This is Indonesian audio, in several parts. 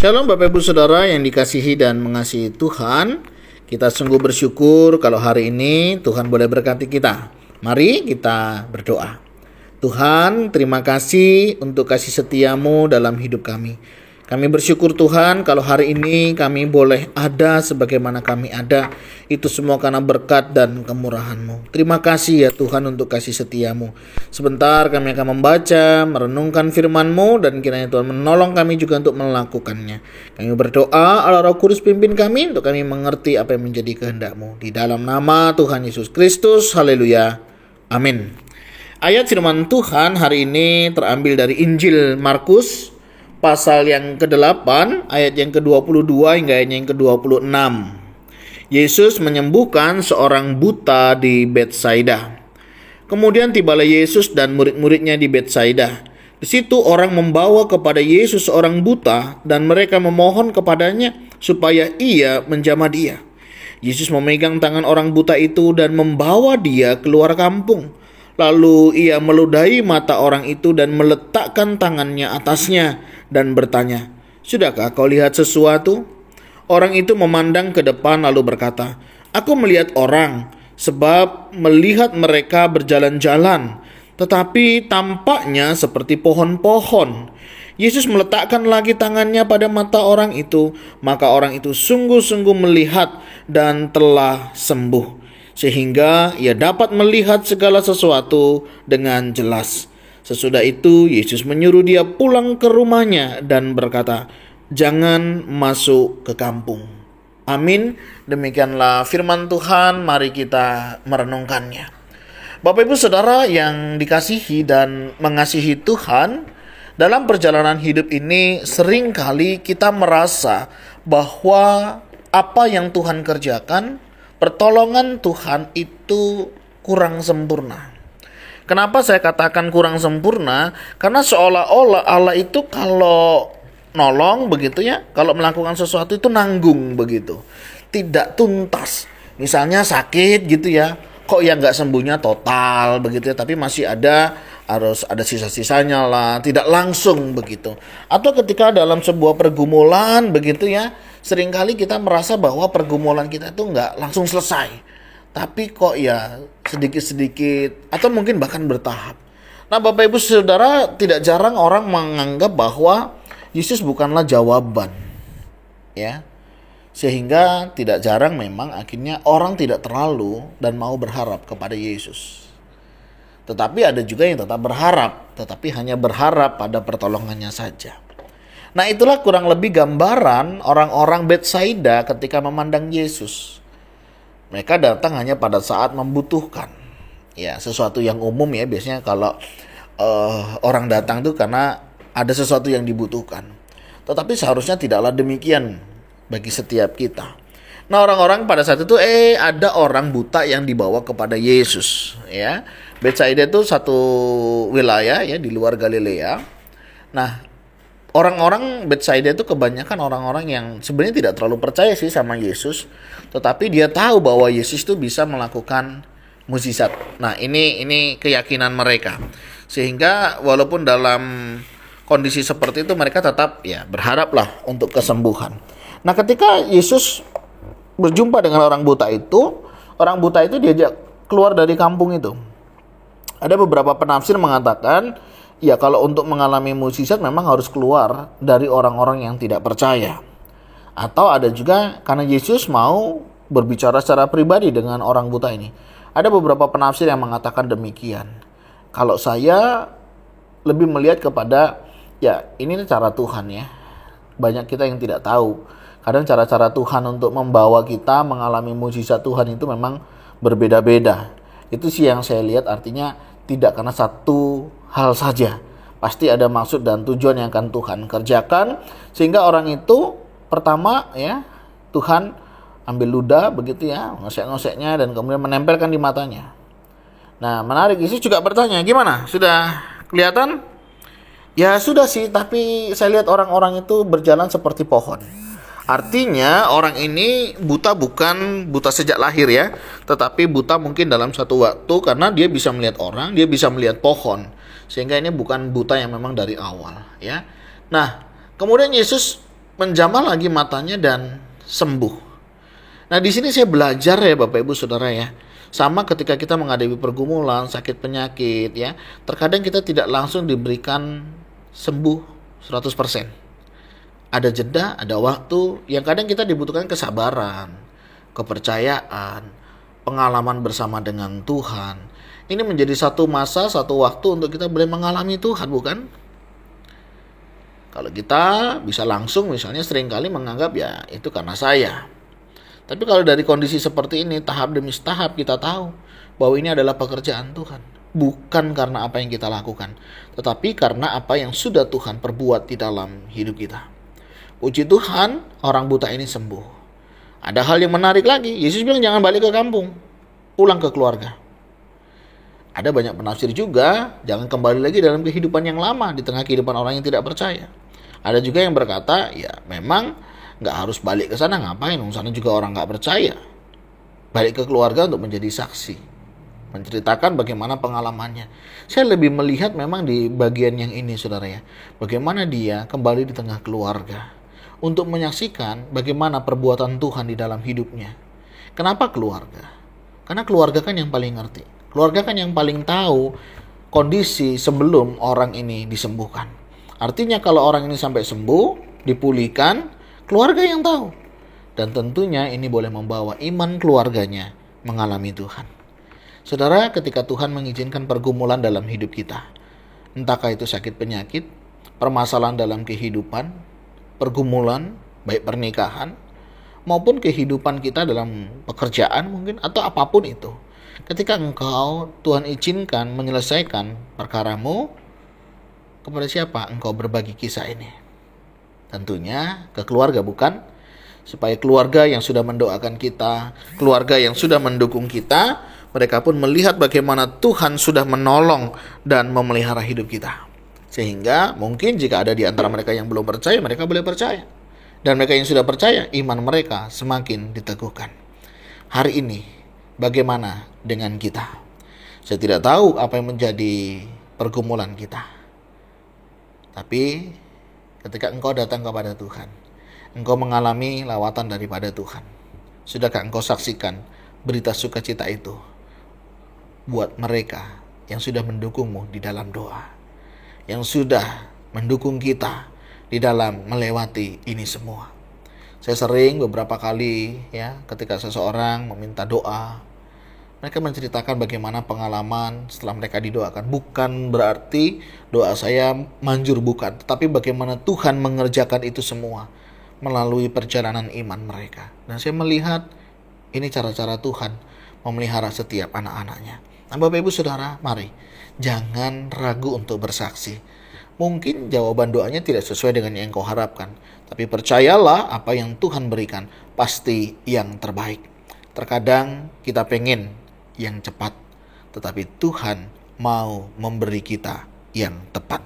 Shalom Bapak Ibu Saudara yang dikasihi dan mengasihi Tuhan. Kita sungguh bersyukur kalau hari ini Tuhan boleh berkati kita. Mari kita berdoa. Tuhan, terima kasih untuk kasih setiamu dalam hidup kami. Kami bersyukur Tuhan kalau hari ini kami boleh ada sebagaimana kami ada. Itu semua karena berkat dan kemurahan-Mu. Terima kasih ya Tuhan untuk kasih setiamu. Sebentar kami akan membaca, merenungkan firman-Mu, dan kiranya Tuhan menolong kami juga untuk melakukannya. Kami berdoa Allah Roh Kudus pimpin kami untuk kami mengerti apa yang menjadi kehendak-Mu. Di dalam nama Tuhan Yesus Kristus, haleluya, amin. Ayat firman Tuhan hari ini terambil dari Injil Markus pasal yang ke-8, ayat yang ke-22 hingga ayat yang ke-26. Yesus menyembuhkan seorang buta di Betsaida. Kemudian tibalah Yesus dan murid-muridnya di Betsaida. Di situ orang membawa kepada Yesus seorang buta dan mereka memohon kepadanya supaya ia menjamah dia. Yesus memegang tangan orang buta itu dan membawa dia keluar kampung. Lalu ia meludahi mata orang itu dan meletakkan tangannya atasnya dan bertanya, "Sudahkah kau lihat sesuatu?" Orang itu memandang ke depan lalu berkata, "Aku melihat orang, sebab melihat mereka berjalan-jalan, tetapi tampaknya seperti pohon-pohon." Yesus meletakkan lagi tangannya pada mata orang itu, maka orang itu sungguh-sungguh melihat dan telah sembuh, sehingga ia dapat melihat segala sesuatu dengan jelas. Sesudah itu Yesus menyuruh dia pulang ke rumahnya dan berkata, "Jangan masuk ke kampung." Amin. Demikianlah firman Tuhan, mari kita merenungkannya. Bapak Ibu Saudara yang dikasihi dan mengasihi Tuhan, dalam perjalanan hidup ini seringkali kita merasa bahwa apa yang Tuhan kerjakan, pertolongan Tuhan itu kurang sempurna. Kenapa saya katakan kurang sempurna? Karena seolah-olah Allah itu kalau nolong begitu ya, kalau melakukan sesuatu itu nanggung begitu, tidak tuntas. Misalnya sakit gitu ya, kok ya nggak sembuhnya total begitu ya, tapi masih harus ada sisa-sisanya lah, tidak langsung begitu. Atau ketika dalam sebuah pergumulan begitu ya, seringkali kita merasa bahwa pergumulan kita itu nggak langsung selesai, tapi kok ya sedikit-sedikit atau mungkin bahkan bertahap. Nah Bapak Ibu Saudara, tidak jarang orang menganggap bahwa Yesus bukanlah jawaban, ya. Sehingga tidak jarang memang akhirnya orang tidak terlalu dan mau berharap kepada Yesus. Tetapi ada juga yang tetap berharap, tetapi hanya berharap pada pertolongannya saja. Nah itulah kurang lebih gambaran orang-orang Betsaida ketika memandang Yesus. Mereka datang hanya pada saat membutuhkan. Ya, sesuatu yang umum ya, biasanya kalau orang datang tuh karena ada sesuatu yang dibutuhkan. Tetapi seharusnya tidaklah demikian bagi setiap kita. Nah, orang-orang pada saat itu ada orang buta yang dibawa kepada Yesus, ya. Betsaida itu satu wilayah ya di luar Galilea. Nah, orang-orang Betsaida itu kebanyakan orang-orang yang sebenarnya tidak terlalu percaya sih sama Yesus, tetapi dia tahu bahwa Yesus itu bisa melakukan mukjizat. Nah, ini keyakinan mereka. Sehingga walaupun dalam kondisi seperti itu mereka tetap ya berharaplah untuk kesembuhan. Nah, ketika Yesus berjumpa dengan orang buta itu diajak keluar dari kampung itu. Ada beberapa penafsir mengatakan, ya kalau untuk mengalami mukjizat memang harus keluar dari orang-orang yang tidak percaya. Atau ada juga karena Yesus mau berbicara secara pribadi dengan orang buta ini. Ada beberapa penafsir yang mengatakan demikian. Kalau saya lebih melihat kepada, ya ini cara Tuhan ya. Banyak kita yang tidak tahu. Kadang cara-cara Tuhan untuk membawa kita mengalami mukjizat Tuhan itu memang berbeda-beda. Itu sih yang saya lihat, artinya tidak karena satu hal saja. Pasti ada maksud dan tujuan yang akan Tuhan kerjakan. Sehingga orang itu pertama ya, Tuhan ambil ludah begitu ya, ngosek-ngoseknya dan kemudian menempelkan di matanya. Nah menarik, Yesus juga bertanya, gimana? Sudah kelihatan? Ya sudah sih, tapi saya lihat orang-orang itu berjalan seperti pohon. Artinya orang ini bukan buta sejak lahir ya, tetapi buta mungkin dalam satu waktu karena dia bisa melihat orang, dia bisa melihat pohon. Sehingga ini bukan buta yang memang dari awal ya. Nah, kemudian Yesus menjamah lagi matanya dan sembuh. Nah, di sini saya belajar ya Bapak Ibu Saudara ya. Sama ketika kita menghadapi pergumulan, sakit penyakit ya. Terkadang kita tidak langsung diberikan sembuh 100%. Ada jeda, ada waktu yang kadang kita dibutuhkan kesabaran, kepercayaan, pengalaman bersama dengan Tuhan. Ini menjadi satu masa, satu waktu untuk kita boleh mengalami Tuhan, bukan? Kalau kita bisa langsung misalnya seringkali menganggap ya itu karena saya. Tapi kalau dari kondisi seperti ini, tahap demi tahap kita tahu bahwa ini adalah pekerjaan Tuhan. Bukan karena apa yang kita lakukan, tetapi karena apa yang sudah Tuhan perbuat di dalam hidup kita. Puji Tuhan, orang buta ini sembuh. Ada hal yang menarik lagi. Yesus bilang jangan balik ke kampung, pulang ke keluarga. Ada banyak penafsir juga, jangan kembali lagi dalam kehidupan yang lama di tengah kehidupan orang yang tidak percaya. Ada juga yang berkata, ya memang nggak harus balik ke sana, ngapain? Sana juga orang nggak percaya. Balik ke keluarga untuk menjadi saksi, menceritakan bagaimana pengalamannya. Saya lebih melihat memang di bagian yang ini, saudara ya. Bagaimana dia kembali di tengah keluarga untuk menyaksikan bagaimana perbuatan Tuhan di dalam hidupnya. Kenapa keluarga? Karena keluarga kan yang paling ngerti. Keluarga kan yang paling tahu kondisi sebelum orang ini disembuhkan. Artinya kalau orang ini sampai sembuh, dipulihkan, keluarga yang tahu. Dan tentunya ini boleh membawa iman keluarganya mengalami Tuhan. Saudara, ketika Tuhan mengizinkan pergumulan dalam hidup kita, entahkah itu sakit penyakit, permasalahan dalam kehidupan, pergumulan, baik pernikahan, maupun kehidupan kita dalam pekerjaan mungkin, atau apapun itu. Ketika engkau, Tuhan izinkan menyelesaikan perkaramu, kepada siapa engkau berbagi kisah ini? Tentunya ke keluarga, bukan? Supaya keluarga yang sudah mendoakan kita, keluarga yang sudah mendukung kita, mereka pun melihat bagaimana Tuhan sudah menolong dan memelihara hidup kita. Sehingga mungkin jika ada di antara mereka yang belum percaya, mereka boleh percaya. Dan mereka yang sudah percaya, iman mereka semakin diteguhkan. Hari ini, bagaimana dengan kita? Saya tidak tahu apa yang menjadi pergumulan kita. Tapi ketika engkau datang kepada Tuhan, engkau mengalami lawatan daripada Tuhan. Sudahkah engkau saksikan berita sukacita itu buat mereka yang sudah mendukungmu di dalam doa, yang sudah mendukung kita di dalam melewati ini semua? Saya sering beberapa kali ya, ketika seseorang meminta doa, mereka menceritakan bagaimana pengalaman setelah mereka didoakan. Bukan berarti doa saya manjur, bukan. Tetapi bagaimana Tuhan mengerjakan itu semua melalui perjalanan iman mereka. Dan saya melihat ini cara-cara Tuhan memelihara setiap anak-anaknya. Nah, Bapak Ibu Saudara, mari jangan ragu untuk bersaksi. Mungkin jawaban doanya tidak sesuai dengan yang engkau harapkan. Tapi percayalah apa yang Tuhan berikan pasti yang terbaik. Terkadang kita pengen yang cepat, tetapi Tuhan mau memberi kita yang tepat.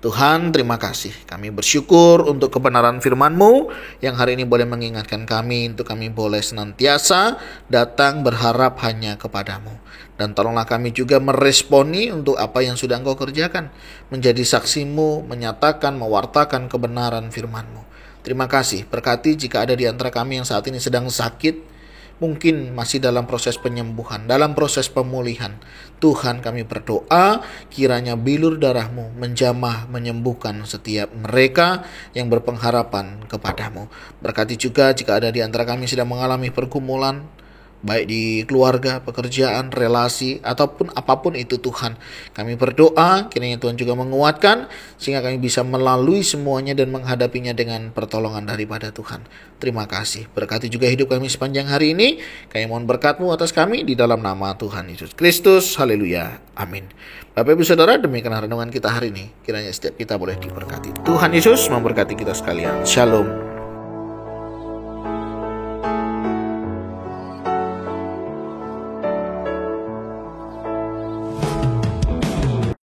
Tuhan, terima kasih. Kami bersyukur untuk kebenaran firman-Mu yang hari ini boleh mengingatkan kami untuk kami boleh senantiasa datang berharap hanya kepadamu. Dan tolonglah kami juga meresponi untuk apa yang sudah Engkau kerjakan, menjadi saksi-Mu, menyatakan, mewartakan kebenaran firman-Mu. Terima kasih. Berkati jika ada di antara kami yang saat ini sedang sakit, mungkin masih dalam proses penyembuhan, dalam proses pemulihan. Tuhan, kami berdoa kiranya bilur darah-Mu menjamah, menyembuhkan setiap mereka yang berpengharapan kepadamu. Berkati juga jika ada di antara kami sedang mengalami pergumulan, baik di keluarga, pekerjaan, relasi, ataupun apapun itu Tuhan. Kami berdoa kiranya Tuhan juga menguatkan sehingga kami bisa melalui semuanya dan menghadapinya dengan pertolongan daripada Tuhan. Terima kasih. Berkati juga hidup kami sepanjang hari ini. Kami mohon berkat-Mu atas kami di dalam nama Tuhan Yesus Kristus. Haleluya. Amin. Bapak Ibu Saudara, demikian renungan kita hari ini. Kiranya setiap kita boleh diberkati. Tuhan Yesus memberkati kita sekalian. Shalom.